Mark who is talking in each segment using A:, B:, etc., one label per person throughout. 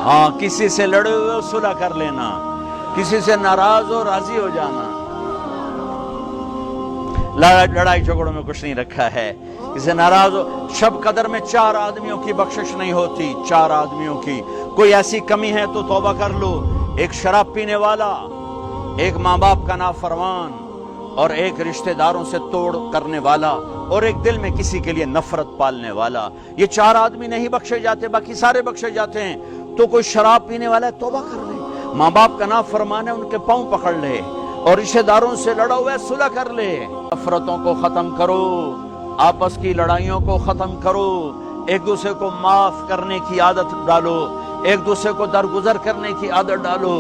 A: ہاں کسی سے لڑے ہوئے صلح کر لینا، کسی سے ناراض ہو راضی ہو جانا. لڑائی جھگڑوں میں کچھ نہیں رکھا ہے. کسی ناراض ہو. شب قدر میں 4 آدمیوں کی بخشش نہیں ہوتی، 4 آدمیوں کی. کوئی ایسی کمی ہے تو توبہ کر لو. ایک شراب پینے والا، ایک ماں باپ کا نافرمان، اور ایک رشتہ داروں سے توڑ کرنے والا، اور ایک دل میں کسی کے لیے نفرت پالنے والا. یہ 4 آدمی نہیں بخشے جاتے، باقی سارے بخشے جاتے ہیں. تو کوئی شراب پینے والا ہے توبہ کر لے، ماں باپ کا نافرمان ہے ان کے پاؤں پکڑ لے، اور رشتہ داروں سے لڑا ہوا ہے صلح کر لے. نفرتوں کو ختم کرو، آپس کی لڑائیوں کو ختم کرو، ایک دوسرے کو معاف کرنے کی عادت ڈالو، ایک دوسرے کو درگزر کرنے کی عادت ڈالو.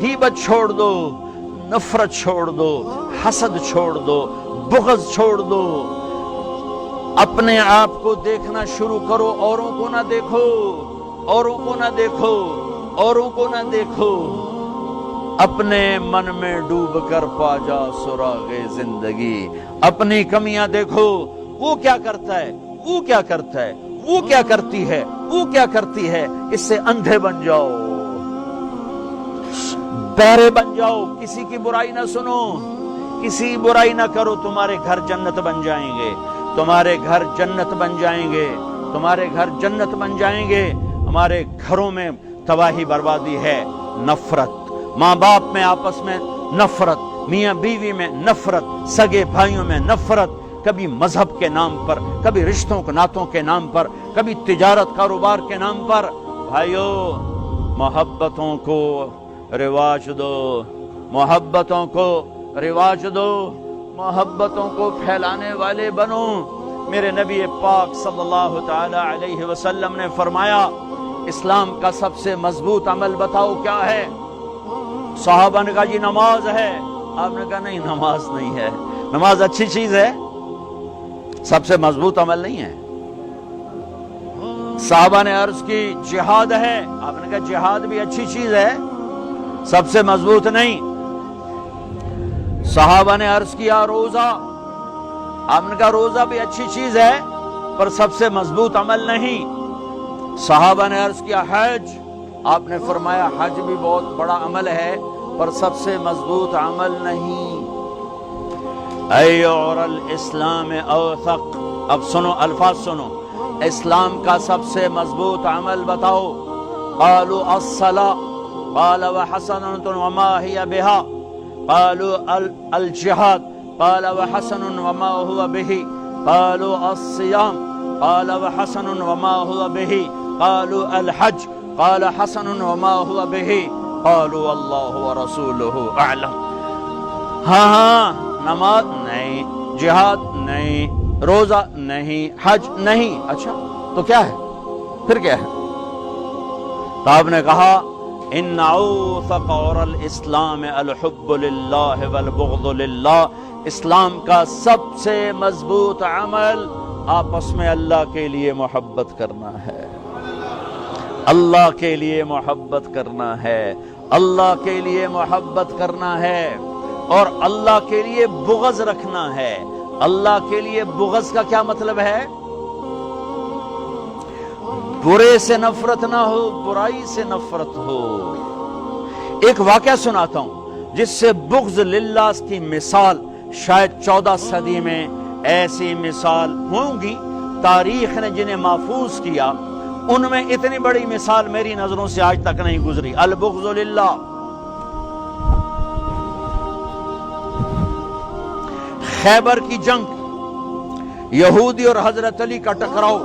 A: غیبت چھوڑ دو، نفرت چھوڑ دو، حسد چھوڑ دو، بغض چھوڑ دو. اپنے آپ کو دیکھنا شروع کرو، اوروں کو نہ دیکھو، اوروں کو نہ دیکھو، اوروں کو نہ دیکھو. اپنے من میں ڈوب کر پا جا سراغ زندگی. اپنی کمیاں دیکھو، وہ کیا کرتا ہے، وہ کیا کرتا ہے، وہ کیا کرتی ہے، وہ کیا کرتی ہے. اس سے اندھے بن جاؤ، بہرے بن جاؤ. کسی کی برائی نہ سنو، کسی برائی نہ کرو. تمہارے گھر جنت بن جائیں گے، تمہارے گھر جنت بن جائیں گے، تمہارے گھر جنت بن جائیں گے. ہمارے گھروں میں تباہی بربادی ہے. نفرت، ماں باپ میں آپس میں نفرت، میاں بیوی میں نفرت، سگے بھائیوں میں نفرت. کبھی مذہب کے نام پر، کبھی رشتوں کو ناتوں کے نام پر، کبھی تجارت کاروبار کے نام پر. بھائیو، محبتوں کو رواج دو، محبتوں کو رواج دو، محبتوں کو پھیلانے والے بنو. میرے نبی پاک صلی اللہ تعالی علیہ وسلم نے فرمایا، اسلام کا سب سے مضبوط عمل بتاؤ کیا ہے؟ صحابہ نے کہا جی نماز ہے. آپ نے کہا نہیں، نماز نہیں ہے. نماز اچھی چیز ہے، سب سے مضبوط عمل نہیں ہے. صحابہ نے عرض کی جہاد ہے. آپ نے کہا جہاد بھی اچھی چیز ہے، سب سے مضبوط نہیں. صحابہ نے عرض کیا روزہ. آپ نے کہا روزہ بھی اچھی چیز ہے پر سب سے مضبوط عمل نہیں. صحابہ نے عرض کیا حج. آپ نے فرمایا حج بھی بہت بڑا عمل ہے پر سب سے مضبوط عمل نہیں. ایعر الاسلام اوثق. اب سنو الفاظ سنو. اسلام کا سب سے مضبوط عمل بتاؤ. قالوا الصلاة. قال وحسن وما هي بها. قالوا الجهاد. قال وحسن وما هو به. قالوا الصيام. قال وحسن وما هو به. قالوا الحج. قال حسن وما هو به. قالوا الله ورسوله اعلم. ہاں نماز نہیں، جہاد نہیں، روزہ نہیں، حج نہیں. اچھا تو کیا ہے پھر؟ کیا ہے؟ تو آپ نے کہا ان اوثق اور الاسلام الحب للہ والبغض للہ. اسلام کا سب سے مضبوط عمل آپس میں اللہ کے لیے محبت کرنا ہے، اللہ کے لیے محبت کرنا ہے، اللہ کے لیے محبت کرنا ہے، اور اللہ کے لیے بغض رکھنا ہے. اللہ کے لیے بغض کا کیا مطلب ہے؟ برے سے نفرت نہ ہو، برائی سے نفرت ہو. ایک واقعہ سناتا ہوں جس سے بغض للہ کی مثال شاید 14 صدی میں ایسی مثال ہوں گی تاریخ نے جنہیں محفوظ کیا. ان میں اتنی بڑی مثال میری نظروں سے آج تک نہیں گزری. البغض للہ. خیبر کی جنگ، یہودی اور حضرت علی کا ٹکراؤ.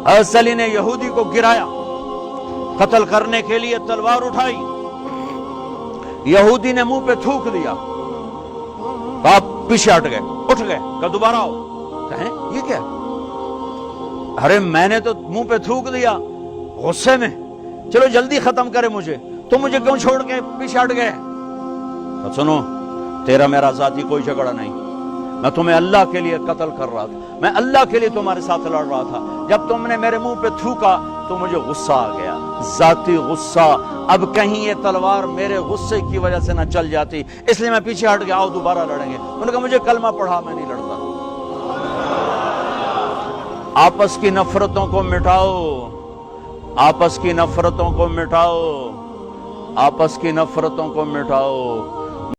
A: حضرت علی نے یہودی کو گرایا، قتل کرنے کے لیے تلوار اٹھائی. یہودی نے منہ پہ تھوک دیا. آپ پیچھے ہٹ گئے، اٹھ گئے، کہ دوبارہ آؤ. کہیں یہ کیا؟ ارے میں نے تو منہ پہ تھوک دیا غصے میں، چلو جلدی ختم کرے مجھے، تو مجھے کیوں چھوڑ کے پیچھے ہٹ گئے؟ تو سنو، تیرا میرا ذاتی کوئی جھگڑا نہیں. میں تمہیں اللہ کے لیے قتل کر رہا تھا، میں اللہ کے لیے تمہارے ساتھ لڑ رہا تھا. جب تم نے میرے منہ پہ تھوکا تو مجھے غصہ آ گیا، ذاتی غصہ. اب کہیں یہ تلوار میرے غصے کی وجہ سے نہ چل جاتی، اس لیے میں پیچھے ہٹ گیا. آؤ دوبارہ لڑیں گے. انہوں نے کہا مجھے کلمہ پڑھا، میں نہیں لڑتا. آپس کی نفرتوں کو مٹاؤ، آپس کی نفرتوں کو مٹاؤ، آپس کی نفرتوں کو مٹاؤ۔